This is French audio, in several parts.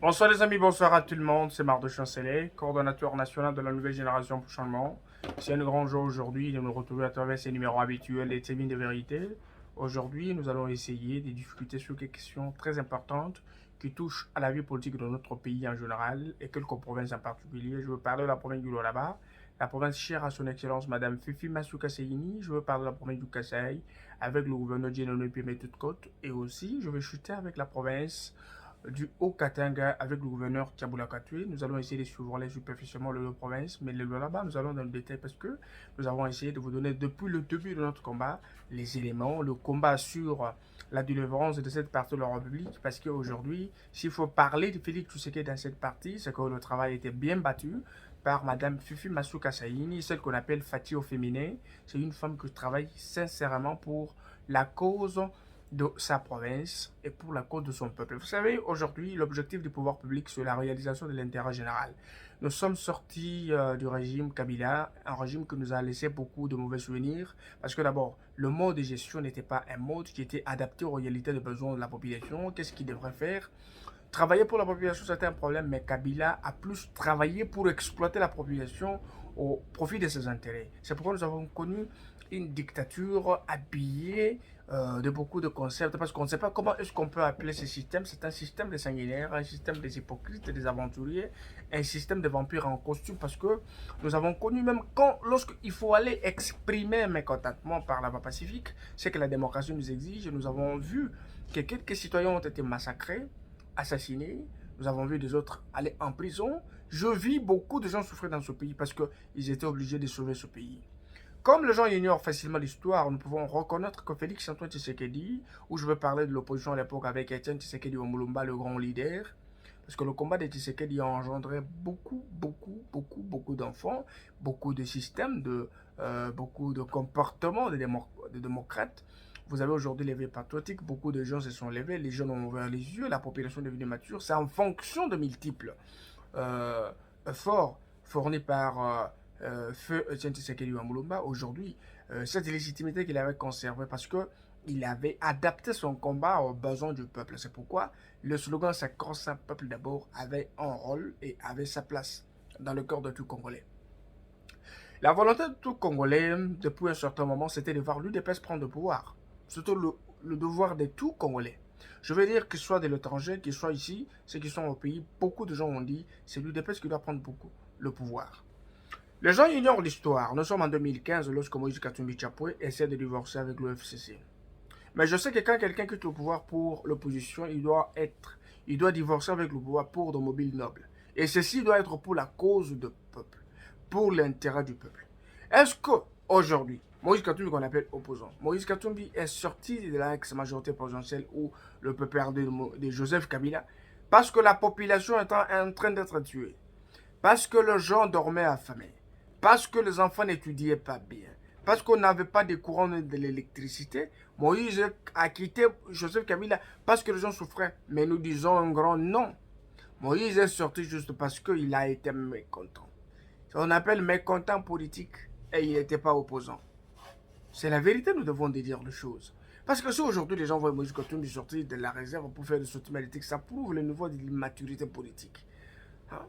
Bonsoir les amis, bonsoir à tout le monde, c'est Marc de Chancelet, coordonnateur national de la nouvelle génération pour changement. C'est un grand jour aujourd'hui de nous retrouver à travers ces numéros habituels des témoins de vérité. Aujourd'hui, nous allons essayer de discuter sur quelques questions très importantes qui touchent à la vie politique de notre pays en général et quelques provinces en particulier. Je veux parler de la province du Lualaba, la province chère à son excellence Madame Fifi Masuka Seyini. Je veux parler de la province du Kasaï avec le gouverneur Dieudonné Pimétou-Côte et aussi je vais chuter avec la province du Haut-Katanga avec le gouverneur Tiaboula Katoué. Nous allons essayer de suivre les superficiellement les deux provinces, mais là-bas, nous allons dans le détail parce que nous avons essayé de vous donner depuis le début de notre combat les éléments, le combat sur la délivrance de cette partie de la République, parce qu'aujourd'hui, s'il faut parler de Félix Tshisekedi dans cette partie, c'est que le travail était bien battu par Madame Fifi Masuka Saini, celle qu'on appelle Fatih au féminin. C'est une femme qui travaille sincèrement pour la cause de sa province et pour la cause de son peuple. Vous savez, aujourd'hui, l'objectif du pouvoir public, c'est la réalisation de l'intérêt général. Nous sommes sortis du régime Kabila, un régime qui nous a laissé beaucoup de mauvais souvenirs, parce que d'abord, le mode de gestion n'était pas un mode qui était adapté aux réalités des besoins de la population. Qu'est-ce qu'il devrait faire? Travailler pour la population, c'était un problème, mais Kabila a plus travaillé pour exploiter la population au profit de ses intérêts. C'est pourquoi nous avons connu une dictature habillée de beaucoup de concepts, parce qu'on ne sait pas comment est-ce qu'on peut appeler ce système. C'est un système de sanguinaires, un système des hypocrites, des aventuriers, un système de vampires en costume, parce que nous avons connu même quand, lorsqu'il faut aller exprimer un mécontentement par la voie pacifique, c'est que la démocratie nous exige. Nous avons vu que quelques citoyens ont été massacrés, assassinés, nous avons vu des autres aller en prison. Je vis beaucoup de gens souffrir dans ce pays parce qu'ils étaient obligés de sauver ce pays. Comme les gens ignorent facilement l'histoire, nous pouvons reconnaître que Félix Antoine Tshisekedi, où je veux parler de l'opposition à l'époque avec Etienne Tshisekedi Omulumba, le grand leader, parce que le combat de Tshisekedi a engendré beaucoup d'enfants, beaucoup de systèmes, beaucoup de comportements de démocrates. Vous avez aujourd'hui l'éveil patriotique, beaucoup de gens se sont levés, les jeunes ont ouvert les yeux, la population est devenue mature. C'est en fonction de multiples efforts fournis par Feu Etienne Tshisekedi Wamulumba. Aujourd'hui, cette légitimité qu'il avait conservée parce qu'il avait adapté son combat aux besoins du peuple. C'est pourquoi le slogan "C'est quand un peuple d'abord" avait un rôle et avait sa place dans le cœur de tout Congolais. La volonté de tout Congolais, depuis un certain moment, c'était de voir l'UDPS prendre le pouvoir. Surtout le devoir de tout Congolais. Je veux dire qu'ils soient de l'étranger, qu'ils soient ici, ceux qui sont au pays, beaucoup de gens ont dit c'est l'UDPS qui doit prendre beaucoup le pouvoir. Les gens ignorent l'histoire. Nous sommes en 2015 lorsque Moïse Katumbi Chapoué essaie de divorcer avec l'OFCC. Mais je sais que quand quelqu'un quitte le pouvoir pour l'opposition, il doit divorcer avec le pouvoir pour de mobiles nobles. Et ceci doit être pour la cause du peuple, pour l'intérêt du peuple. Est-ce que aujourd'hui, Moïse Katumbi qu'on appelle opposant, Moïse Katumbi est sorti de l'ex-majorité présidentielle ou le PPRD de Joseph Kabila parce que la population est en train d'être tuée, parce que les gens dormaient affamés, parce que les enfants n'étudiaient pas bien, parce qu'on n'avait pas de courant de l'électricité. Moïse a quitté Joseph Kabila parce que les gens souffraient. Mais nous disons un grand non. Moïse est sorti juste parce qu'il a été mécontent. On appelle mécontent politique et il n'était pas opposant. C'est la vérité, nous devons dire les choses. Parce que si aujourd'hui les gens voient Moïse Katumbi sortir de la réserve pour faire des sorties politiques, ça prouve le niveau de l'immaturité politique. Hein?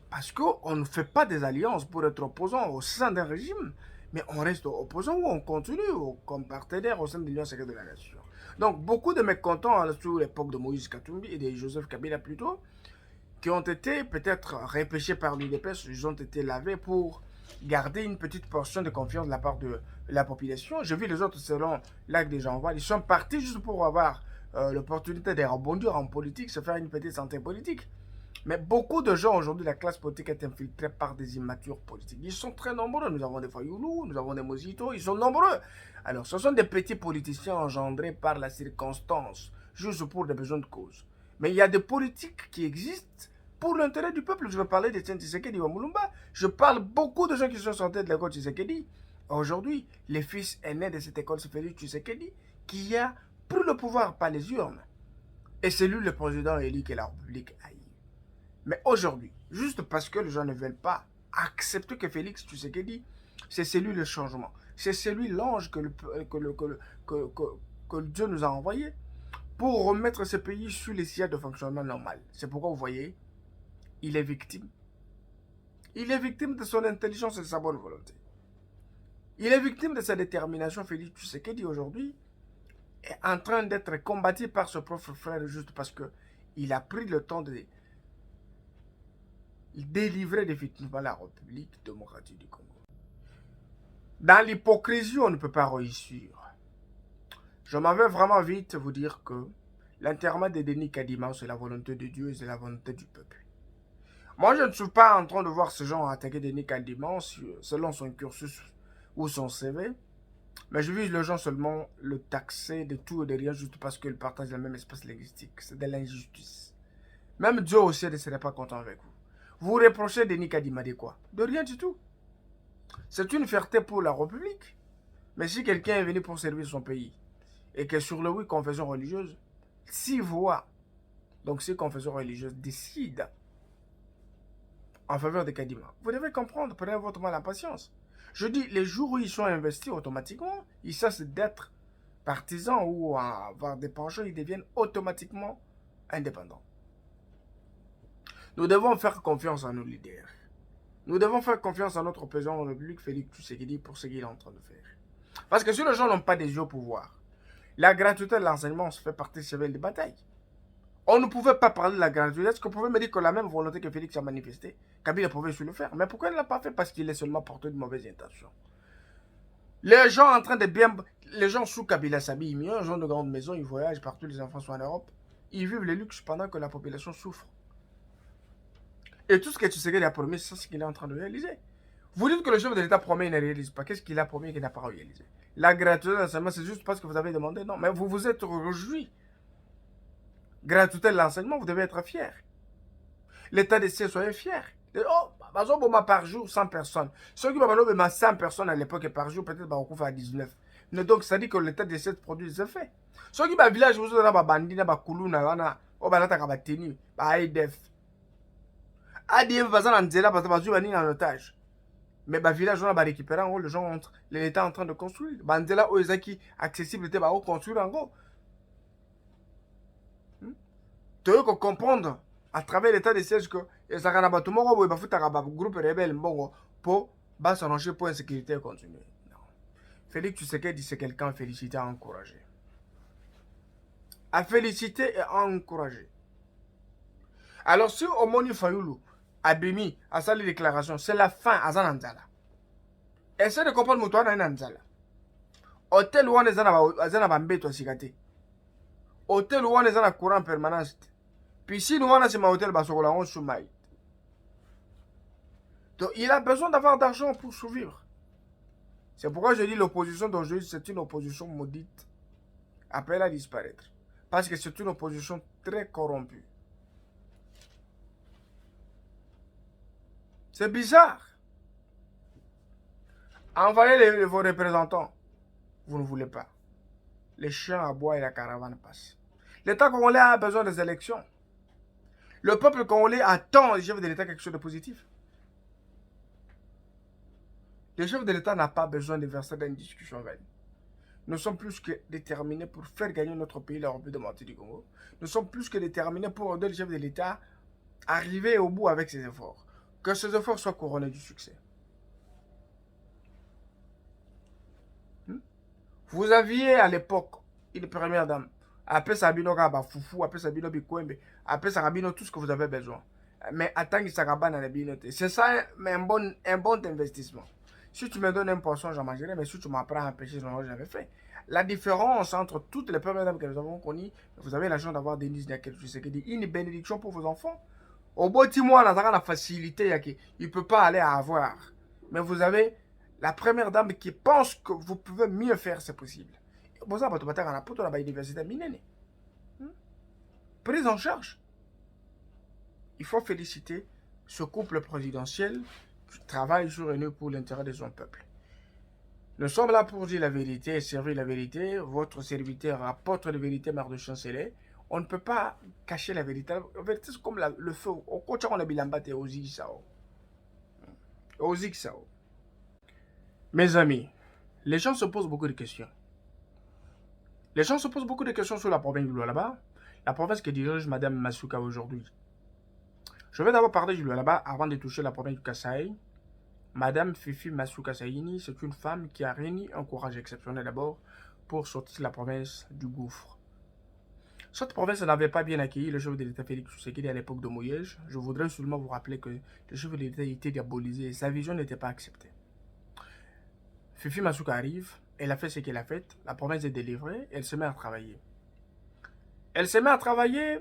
Parce qu'on ne fait pas des alliances pour être opposant au sein d'un régime, mais on reste opposant ou on continue comme partenaire au sein de l'Union secrète de la nation. Donc beaucoup de mécontents sur l'époque de Moïse Katumbi et de Joseph Kabila plutôt, qui ont été peut-être repêchés par l'UDPS, ils ont été lavés pour garder une petite portion de confiance de la part de la population. Je vis les autres selon l'acte des gens. Ils sont partis juste pour avoir l'opportunité de rebondir en politique, se faire une petite santé politique. Mais beaucoup de gens aujourd'hui, la classe politique est infiltrée par des immatures politiques. Ils sont très nombreux. Nous avons des Fayoulou, nous avons des Mosito, ils sont nombreux. Alors, ce sont des petits politiciens engendrés par la circonstance, juste pour des besoins de cause. Mais il y a des politiques qui existent pour l'intérêt du peuple. Je veux parler de Tshisekedi Wamulumba. Je parle beaucoup de gens qui sont sortis de l'école Tshisekedi. Aujourd'hui, les fils aînés de cette école, c'est Félix Tshisekedi, qui a pris le pouvoir par les urnes. Et c'est lui le président élu que la République a eu. Mais aujourd'hui, juste parce que les gens ne veulent pas accepter que Félix Tshisekedi, c'est celui le changement. C'est celui l'ange que Dieu nous a envoyé. pour remettre ce pays sur les sièges de fonctionnement normal. C'est pourquoi vous voyez, il est victime. Il est victime de son intelligence et de sa bonne volonté. Il est victime de sa détermination. Félix Tshisekedi aujourd'hui est en train d'être combattu par ce propre frère juste parce qu'il a pris le temps de délivrer définitivement la République démocratique du Congo. Dans l'hypocrisie, on ne peut pas réussir. Je m'en vais vraiment vite vous dire que l'enterrement de Denis Kadima, c'est la volonté de Dieu et c'est la volonté du peuple. Moi, je ne suis pas en train de voir ce genre attaquer Denis Kadima selon son cursus ou son CV, mais je vise le gens seulement le taxer de tout et de rien juste parce qu'il partage le même espace linguistique. C'est de l'injustice. Même Dieu aussi ne serait pas content avec vous. Vous reprochez Denis Kadima de quoi? De rien du tout. C'est une fierté pour la République. Mais si quelqu'un est venu pour servir son pays, et que sur le oui confession religieuse, 6 voix, donc 6 confessions religieuses décident en faveur de Kadima, vous devez comprendre, prenez votre mal en patience. Je dis, les jours où ils sont investis automatiquement, ils cessent d'être partisans ou avoir des penchants, ils deviennent automatiquement indépendants. Nous devons faire confiance à nos leaders. Nous devons faire confiance à notre président de la République, Félix Tshisekedi, pour ce qu'il est en train de faire. Parce que si les gens n'ont pas des yeux au pouvoir, la gratuité de l'enseignement se fait partie du cheval de bataille. On ne pouvait pas parler de la gratuité. Est-ce que vous pouvez me dire que la même volonté que Félix a manifestée, Kabila pouvait le faire? Mais pourquoi il ne l'a pas fait? Parce qu'il est seulement porté de mauvaises intentions. Les gens en train de bien... Les gens sous Kabila s'habillent mieux, ils ont de grandes maisons, ils voyagent partout, les enfants sont en Europe. Ils vivent les luxes pendant que la population souffre. Et tout ce que Tshisekedi a promis, c'est ce qu'il est en train de réaliser. Vous dites que le chef de l'État promet et ne réalise pas. Qu'est-ce qu'il a promis et qu'il n'a pas réalisé? La gratuité de l'enseignement, c'est juste parce que vous avez demandé. Non, mais vous vous êtes réjoui. Gratuité de l'enseignement, vous devez être fiers. L'état de siège, soyez fiers. Oh, par jour, 100 personnes. Ceux qui m'ont 100 personnes à l'époque et par jour, peut-être on va à 19. Mais donc, ça dit que l'état de siège produit des effets. Ceux qui m'ont village, vous avez des bandits, des koulou, des tenu, des ADF. ADF, va en Nzela, parce que vous avez en otage. Mais le village, on a récupéré en gros, les gens, l'État est en train de construire. Bandela, Oezaki, accessible, était construire en gros. Tu veux comprendre à travers l'état de siège que les Sakanaba, tout le monde va faire un groupe rebelle pour s'arranger pour insécurité continue. Non. Félix Tshisekedi, c'est quelqu'un à féliciter, à encourager. À féliciter et à encourager. Alors, si Omoni Fayoulou, Abimi, a sa déclaration, c'est la fin à Zananzala. Essaye de comprendre mon toit dans Nanzala. Hôtel où on est en Mbeto Sigate. Hôtel où on est en courant permanence. Piscine où on est en hôtel Basokola, on soumaille. Donc, il a besoin d'avoir d'argent pour survivre. C'est pourquoi je dis l'opposition d'aujourd'hui, c'est une opposition maudite. Appelle à disparaître. Parce que c'est une opposition très corrompue. C'est bizarre. Envoyez vos représentants. Vous ne voulez pas. Les chiens aboient et la caravane passe. L'État congolais a besoin des élections. Le peuple congolais attend du chef de l'État quelque chose de positif. Le chef de l'État n'a pas besoin de verser dans une discussion vaine. Nous sommes plus que déterminés pour faire gagner notre pays, la République démocratique du Congo. Nous sommes plus que déterminés pour aider le chef de l'État à arriver au bout avec ses efforts. Que ces efforts soient couronnés du succès. Vous aviez à l'époque une première dame. Après Sabino Gaba Foufou, après Sabino Bikwembe, après Sarabino, tout ce que vous avez besoin. Mais attends Saraba dans les binotés. C'est ça un bon investissement. Si tu me donnes un poisson, j'en mangerai, mais si tu m'apprends à pêcher, je n'aurais jamais fait. La différence entre toutes les premières dames que nous avons connues, vous avez la chance d'avoir Denise Niakel, je sais que une bénédiction pour vos enfants. Au bout de mois, on a la facilité, il ne peut pas aller à avoir. Mais vous avez la première dame qui pense que vous pouvez mieux faire, c'est possible. Pour ça, vous avez l'université minée. Prise en charge. Il faut féliciter ce couple présidentiel qui travaille jour et nuit pour l'intérêt de son peuple. Nous sommes là pour dire la vérité et servir la vérité. Votre serviteur apporte la vérité, marre de chanceler. On ne peut pas cacher la vérité. La vérité, c'est comme le feu. Au coach, on a bilambate aux Sao. Aux Sao. Mes amis, les gens se posent beaucoup de questions. Les gens se posent beaucoup de questions sur la province du Lualaba, la province que dirige Madame Masuka aujourd'hui. Je vais d'abord parler du Lualaba avant de toucher la province du Kasaï. Madame Fifi Masuka Saini, c'est une femme qui a réuni un courage exceptionnel d'abord pour sortir la province du gouffre. Cette province n'avait pas bien accueilli le chef de l'État Félix Tshisekedi à l'époque de Mouyej. Je voudrais seulement vous rappeler que le chef de l'État était diabolisé et sa vision n'était pas acceptée. Fifi Masuka arrive, elle a fait ce qu'elle a fait, la province est délivrée, elle se met à travailler. Elle se met à travailler,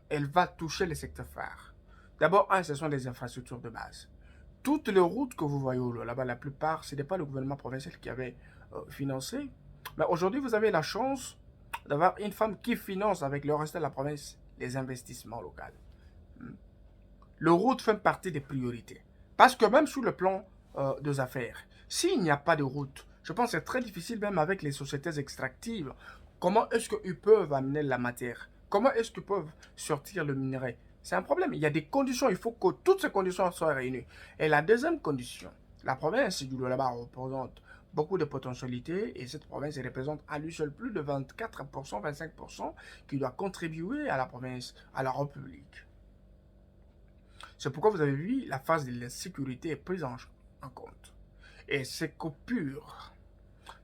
elle va toucher les secteurs phares. D'abord, ce sont les infrastructures de base. Toutes les routes que vous voyez là-bas, la plupart, ce n'est pas le gouvernement provincial qui avait financé. Mais aujourd'hui, vous avez la chance d'avoir une femme qui finance avec le reste de la province les investissements locaux. Le route fait partie des priorités. Parce que même sur le plan des affaires, s'il n'y a pas de route, je pense que c'est très difficile même avec les sociétés extractives. Comment est-ce qu'ils peuvent amener la matière? Comment est-ce qu'ils peuvent sortir le minerai? C'est un problème. Il y a des conditions. Il faut que toutes ces conditions soient réunies. Et la deuxième condition, la province du Lualaba représente beaucoup de potentialités et cette province représente à lui seul plus de 24%, 25% qui doit contribuer à la province, à la République. C'est pourquoi vous avez vu, la phase de la sécurité est prise en compte. Et ces coupures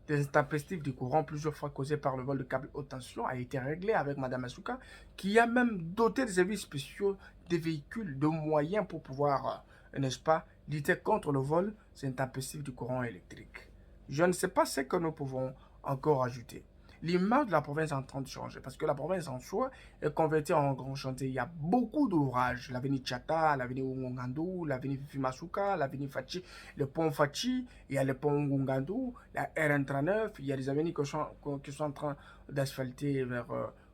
des intempestives du courant, plusieurs fois causées par le vol de câbles haute tension, a été réglée avec Mme Asuka, qui a même doté des services spéciaux des véhicules, de moyens pour pouvoir, n'est-ce pas, lutter contre le vol des intempestives du courant électrique. Je ne sais pas ce que nous pouvons encore ajouter. L'image de la province est en train de changer parce que la province en soi est convertie en grand chantier. Il y a beaucoup d'ouvrages. L'avenue Tchata, l'avenue Ngandou, l'avenue Fifimasuka, l'avenue Fachi, le pont Fachi, il y a le pont Ngandou, la RN39, il y a des avenues qui sont en train d'asphalter vers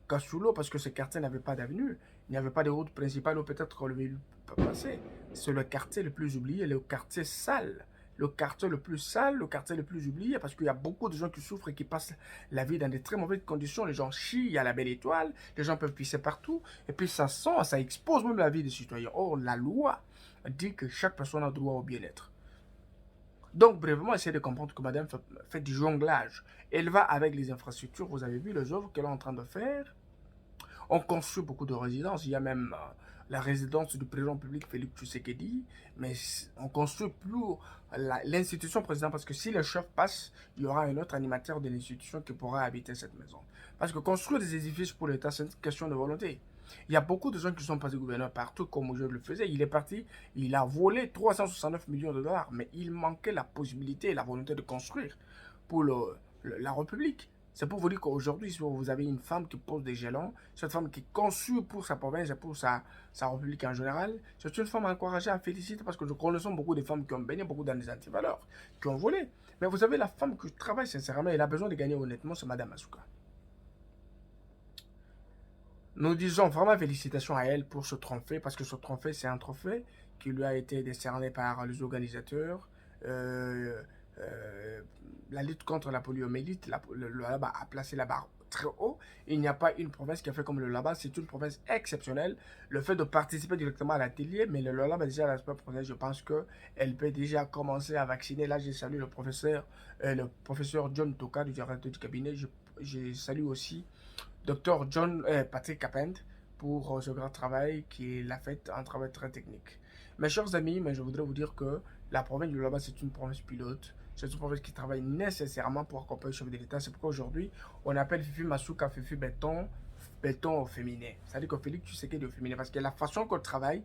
Kassulo parce que ce quartier n'avait pas d'avenue. Il n'y avait pas de route principale où peut-être le véhicule peut passer. C'est le quartier le plus oublié, le quartier sale. Le quartier le plus sale, le quartier le plus oublié, parce qu'il y a beaucoup de gens qui souffrent et qui passent la vie dans de très mauvaises conditions. Les gens chient, il y a la belle étoile, les gens peuvent pisser partout, et puis ça sent, ça expose même la vie des citoyens. Or, la loi dit que chaque personne a droit au bien-être. Donc, brièvement, essayez de comprendre que madame fait du jonglage. Elle va avec les infrastructures, vous avez vu les œuvres qu'elle est en train de faire. On construit beaucoup de résidences. Il y a même la résidence du président public Félix Tshisekedi, mais on construit plus l'institution président parce que si le chef passe, il y aura un autre animateur de l'institution qui pourra habiter cette maison. Parce que construire des édifices pour l'État, c'est une question de volonté. Il y a beaucoup de gens qui sont passés gouverneurs partout, comme je le faisais. Il est parti, il a volé 369 millions de dollars, mais il manquait la possibilité et la volonté de construire pour la République. C'est pour vous dire qu'aujourd'hui, si vous avez une femme qui pose des jalons, cette femme qui est conçue pour sa province et pour sa république en général, c'est une femme encouragée à féliciter parce que nous connaissons beaucoup de femmes qui ont baigné beaucoup dans les antivaleurs, qui ont volé. Mais vous avez la femme qui travaille sincèrement, elle a besoin de gagner honnêtement, c'est Mme Asuka. Nous disons vraiment félicitations à elle pour ce trophée, parce que ce trophée, c'est un trophée qui lui a été décerné par les organisateurs. Euh, la lutte contre la poliomyélite, le Lualaba a placé la barre très haut. Il n'y a pas une province qui a fait comme le Lualaba, c'est une province exceptionnelle. Le fait de participer directement à l'atelier, mais le Lualaba déjà l'aspect professionnel, je pense qu'elle peut déjà commencer à vacciner. Là, j'ai salué le professeur John Toka du directeur du cabinet. Je salue aussi Dr Patrick Capend pour ce grand travail qu'il a fait, un travail très technique. Mes chers amis, mais je voudrais vous dire que la province du Lualaba, c'est une province pilote. C'est une province qui travaille nécessairement pour accompagner le chef de l'État. C'est pourquoi aujourd'hui, on appelle Fifi Masuka Fifi Béton, béton au féminin. C'est-à-dire que Félix Tshisekedi au féminin. Parce que la façon qu'on travaille,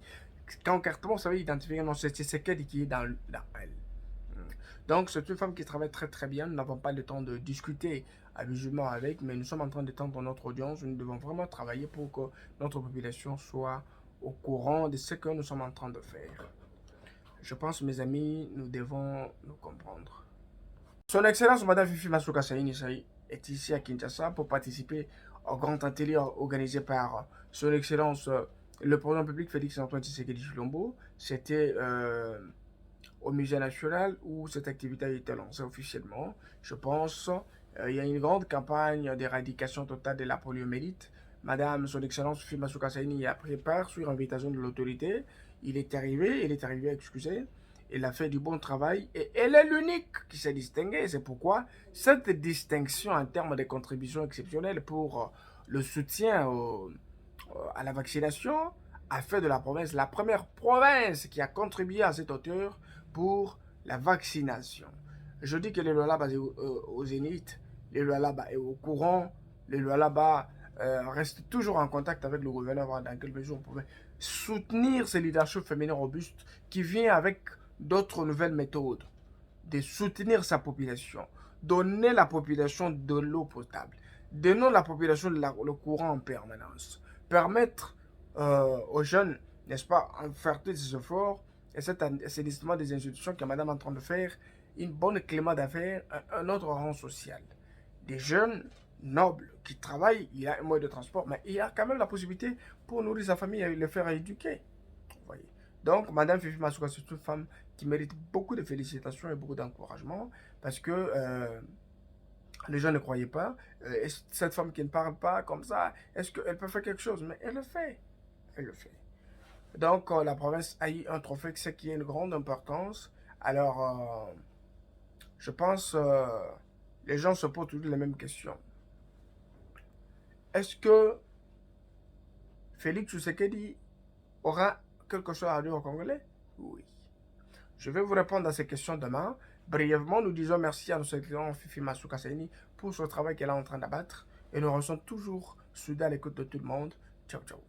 quand carrément, vous savez identifier, non, c'est Tshisekedi qui est dans elle. Donc, c'est une femme qui travaille très très bien. Nous n'avons pas le temps de discuter habituellement avec, mais nous sommes en train d'étendre notre audience. Nous devons vraiment travailler pour que notre population soit au courant de ce que nous sommes en train de faire. Je pense, mes amis, nous devons nous comprendre. Son Excellence Madame Fifi Masuka Saini est ici à Kinshasa pour participer au grand atelier organisé par Son Excellence le président public Félix Antoine Tshisekedi Tshilombo. C'était au musée national où cette activité a été lancée officiellement. Je pense il y a une grande campagne d'éradication totale de la poliomyélite. Madame, son Excellence Fifi Masuka Saini a pris part sur invitation de l'autorité. Il est arrivé, excusez, Elle a fait du bon travail et elle est l'unique qui s'est distinguée. C'est pourquoi cette distinction en termes de contributions exceptionnelles pour le soutien à la vaccination a fait de la province la première province qui a contribué à cette hauteur pour la vaccination. Je dis que le Lualaba est au zénith, le Lualaba est au courant, le Lualaba reste toujours en contact avec le gouverneur dans quelle mesure on pouvait soutenir ce leadership féminin robuste qui vient avec d'autres nouvelles méthodes, de soutenir sa population, donner la population de l'eau potable, donner la population le courant en permanence, permettre aux jeunes, n'est-ce pas, en faire tous ces efforts et cet assainissement des institutions que madame est en train de faire, une bonne climat d'affaires, un autre rang social. Des jeunes nobles qui travaillent, il y a un moyen de transport, mais il y a quand même la possibilité pour nourrir sa famille et le faire éduquer. Vous voyez. Donc, madame Fifi Masuka, c'est une femme qui mérite beaucoup de félicitations et beaucoup d'encouragement parce que les gens ne croyaient pas. Cette femme qui ne parle pas comme ça, est-ce qu'elle peut faire quelque chose? Mais elle le fait. Elle le fait. Donc, la province a eu un trophée qui a une grande importance. Alors, je pense les gens se posent toujours les mêmes questions. Est-ce que Félix Tshisekedi aura quelque chose à dire aux Congolais? Oui. Je vais vous répondre à ces questions demain. Brièvement, nous disons merci à notre client Fifi Masuka Saini pour ce travail qu'elle est en train d'abattre. Et nous restons toujours soudés à l'écoute de tout le monde. Ciao, ciao.